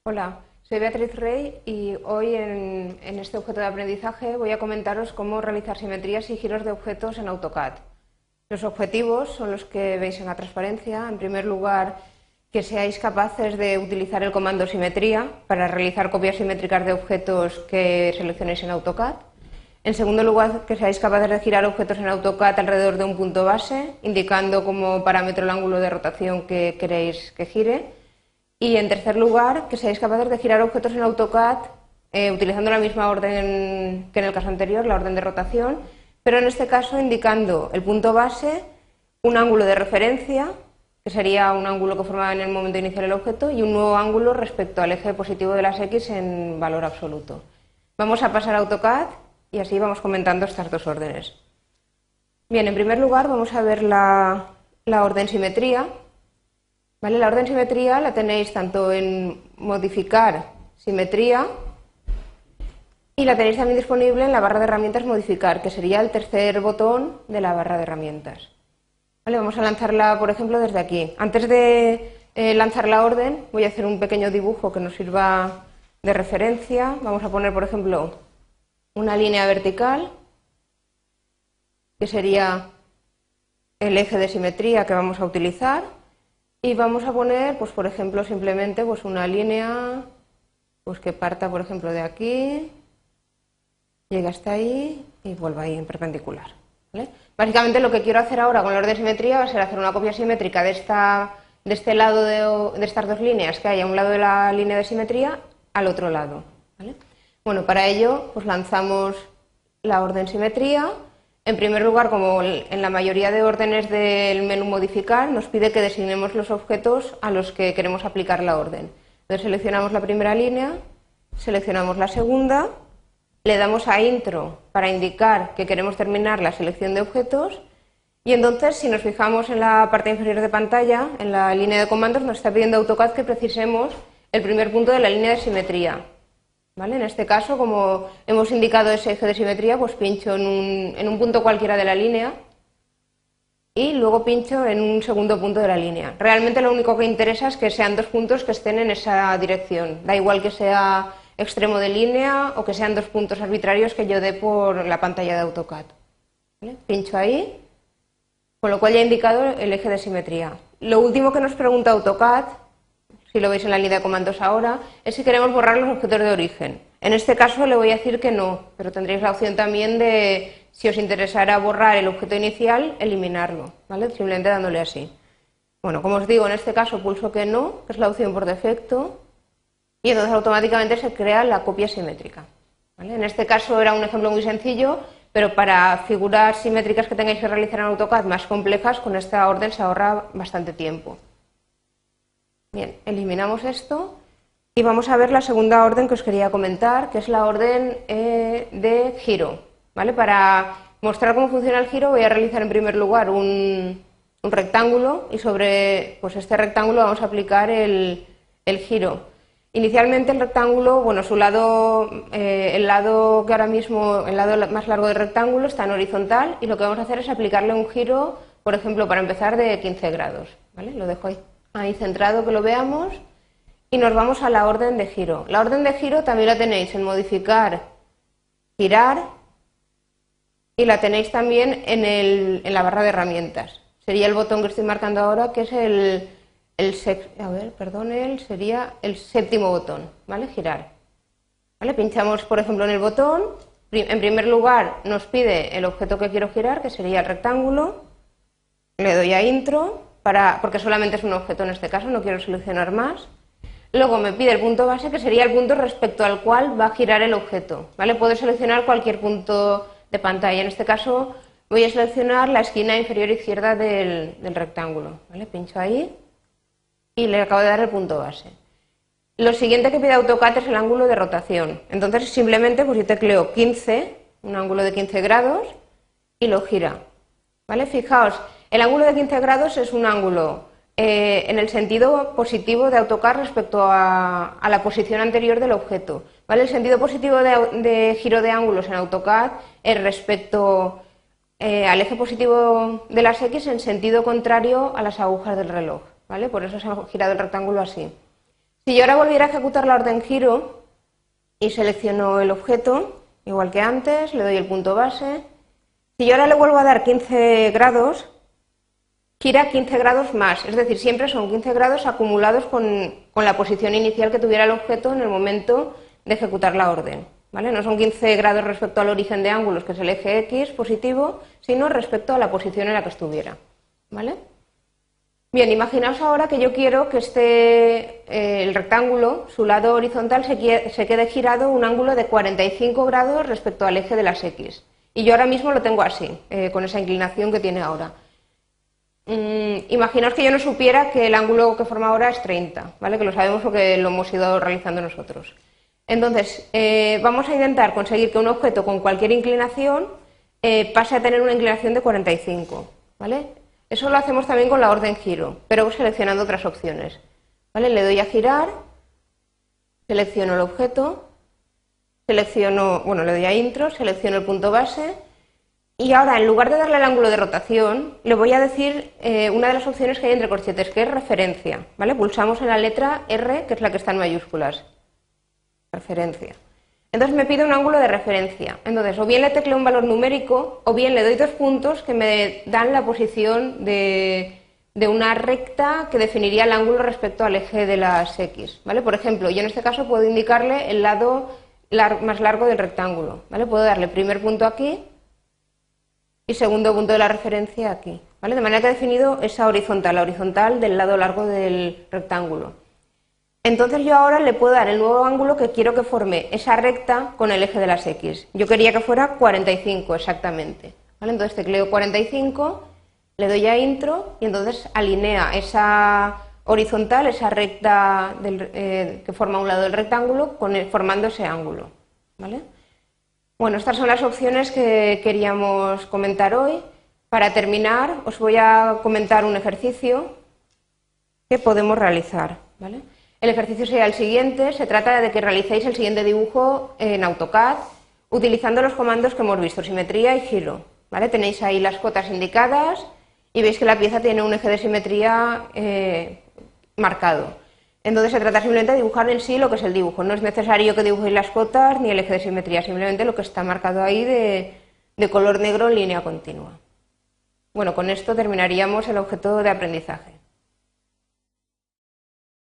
Hola, soy Beatriz Rey y hoy en este objeto de aprendizaje voy a comentaros cómo realizar simetrías y giros de objetos en AutoCAD. Los objetivos son los que veis en la transparencia. En primer lugar, que seáis capaces de utilizar el comando simetría para realizar copias simétricas de objetos que seleccionéis en AutoCAD. En segundo lugar, que seáis capaces de girar objetos en AutoCAD alrededor de un punto base, indicando como parámetro el ángulo de rotación que queréis que gire. Y en tercer lugar, que seáis capaces de girar objetos en AutoCAD utilizando la misma orden que en el caso anterior, la orden de rotación, pero en este caso indicando el punto base, un ángulo de referencia, que sería un ángulo que formaba en el momento de iniciar el objeto, y un nuevo ángulo respecto al eje positivo de las X en valor absoluto. Vamos a pasar a AutoCAD y así vamos comentando estas dos órdenes. Bien, en primer lugar vamos a ver la orden simetría. ¿Vale? La orden simetría la tenéis tanto en modificar simetría y la tenéis también disponible en la barra de herramientas modificar, que sería el tercer botón de la barra de herramientas. ¿Vale? Vamos a lanzarla, por ejemplo, desde aquí. Antes de lanzar la orden voy a hacer un pequeño dibujo que nos sirva de referencia. Vamos a poner, por ejemplo, una línea vertical, que sería el eje de simetría que vamos a utilizar. Y vamos a poner, pues por ejemplo, simplemente pues una línea pues que parta, por ejemplo, de aquí, llegue hasta ahí y vuelva ahí en perpendicular. ¿Vale? Básicamente lo que quiero hacer ahora con la orden de simetría va a ser hacer una copia simétrica de este lado de estas dos líneas que hay a un lado de la línea de simetría al otro lado. ¿Vale? Bueno, para ello pues lanzamos la orden simetría. En primer lugar, como en la mayoría de órdenes del menú modificar, nos pide que designemos los objetos a los que queremos aplicar la orden. Entonces seleccionamos la primera línea, seleccionamos la segunda, le damos a intro para indicar que queremos terminar la selección de objetos y entonces, si nos fijamos en la parte inferior de pantalla, en la línea de comandos, nos está pidiendo AutoCAD que precisemos el primer punto de la línea de simetría. ¿Vale? En este caso, como hemos indicado ese eje de simetría, pues pincho en un punto cualquiera de la línea y luego pincho en un segundo punto de la línea. Realmente lo único que interesa es que sean dos puntos que estén en esa dirección. Da igual que sea extremo de línea o que sean dos puntos arbitrarios que yo dé por la pantalla de AutoCAD. ¿Vale? Pincho ahí, con lo cual ya he indicado el eje de simetría. Lo último que nos pregunta AutoCAD, si lo veis en la línea de comandos ahora, es si queremos borrar los objetos de origen. En este caso le voy a decir que no, pero tendréis la opción también de, si os interesara borrar el objeto inicial, eliminarlo, ¿vale? Simplemente dándole así. Bueno, como os digo, en este caso pulso que no, que es la opción por defecto, y entonces automáticamente se crea la copia simétrica. ¿Vale? En este caso era un ejemplo muy sencillo, pero para figuras simétricas que tengáis que realizar en AutoCAD más complejas, con esta orden se ahorra bastante tiempo. Bien, eliminamos esto y vamos a ver la segunda orden que os quería comentar, que es la orden de giro. ¿Vale? Para mostrar cómo funciona el giro voy a realizar en primer lugar un rectángulo y sobre pues, este rectángulo vamos a aplicar el giro. Inicialmente el rectángulo, bueno, su lado, el lado que ahora mismo, el lado más largo del rectángulo está en horizontal y lo que vamos a hacer es aplicarle un giro, por ejemplo, para empezar de 15 grados. ¿Vale? Lo dejo ahí centrado, que lo veamos, y nos vamos a la orden de giro. La orden de giro también la tenéis en modificar, girar, y la tenéis también en la barra de herramientas. Sería el botón que estoy marcando ahora, que es sería el séptimo botón, ¿vale? Girar. ¿Vale? Pinchamos, por ejemplo, en el botón. En primer lugar nos pide el objeto que quiero girar, que sería el rectángulo. Le doy a intro, porque solamente es un objeto en este caso, no quiero seleccionar más. Luego me pide el punto base, que sería el punto respecto al cual va a girar el objeto. ¿Vale? Puedo seleccionar cualquier punto de pantalla. En este caso voy a seleccionar la esquina inferior izquierda del rectángulo. ¿Vale? Pincho ahí y le acabo de dar el punto base. Lo siguiente que pide AutoCAD es el ángulo de rotación. Entonces simplemente pues yo tecleo 15, un ángulo de 15 grados y lo gira. ¿Vale? Fijaos, el ángulo de 15 grados es un ángulo en el sentido positivo de AutoCAD respecto a la posición anterior del objeto. ¿Vale? El sentido positivo de giro de ángulos en AutoCAD es respecto al eje positivo de las X en sentido contrario a las agujas del reloj. ¿Vale? Por eso se ha girado el rectángulo así. Si yo ahora volviera a ejecutar la orden giro y selecciono el objeto, igual que antes, le doy el punto base. Si yo ahora le vuelvo a dar 15 grados, gira 15 grados más, es decir, siempre son 15 grados acumulados con la posición inicial que tuviera el objeto en el momento de ejecutar la orden, ¿vale? No son 15 grados respecto al origen de ángulos, que es el eje X positivo, sino respecto a la posición en la que estuviera, ¿vale? Bien, imaginaos ahora que yo quiero que el rectángulo, su lado horizontal, se quede girado un ángulo de 45 grados respecto al eje de las X. Y yo ahora mismo lo tengo así, con esa inclinación que tiene ahora. Imaginaos que yo no supiera que el ángulo que forma ahora es 30, ¿vale? Que lo sabemos porque lo hemos ido realizando nosotros. Entonces, vamos a intentar conseguir que un objeto con cualquier inclinación pase a tener una inclinación de 45, ¿vale? Eso lo hacemos también con la orden giro, pero seleccionando otras opciones, ¿vale? Le doy a girar, selecciono el objeto, le doy a intro, selecciono el punto base y ahora en lugar de darle al ángulo de rotación le voy a decir una de las opciones que hay entre corchetes, que es referencia, ¿vale? Pulsamos en la letra R, que es la que está en mayúsculas, referencia. Entonces me pide un ángulo de referencia. Entonces, o bien le tecleo un valor numérico, o bien le doy 2 puntos que me dan la posición de una recta que definiría el ángulo respecto al eje de las X, ¿vale? Por ejemplo, yo en este caso puedo indicarle el lado más largo del rectángulo, ¿vale? Puedo darle primer punto aquí y segundo punto de la referencia aquí, ¿vale? De manera que he definido esa horizontal, la horizontal del lado largo del rectángulo. Entonces yo ahora le puedo dar el nuevo ángulo que quiero que forme esa recta con el eje de las X. Yo quería que fuera 45 exactamente, ¿vale? Entonces tecleo 45, le doy a intro y entonces alinea esa horizontal, esa recta que forma un lado del rectángulo formando ese ángulo, ¿vale? Bueno, estas son las opciones que queríamos comentar hoy. Para terminar, os voy a comentar un ejercicio que podemos realizar, ¿vale? El ejercicio sería el siguiente, se trata de que realicéis el siguiente dibujo en AutoCAD utilizando los comandos que hemos visto, simetría y giro, ¿vale? Tenéis ahí las cotas indicadas y veis que la pieza tiene un eje de simetría marcado. Entonces se trata simplemente de dibujar en sí lo que es el dibujo, no es necesario que dibujéis las cotas ni el eje de simetría, simplemente lo que está marcado ahí de color negro en línea continua. Bueno, con esto terminaríamos el objeto de aprendizaje.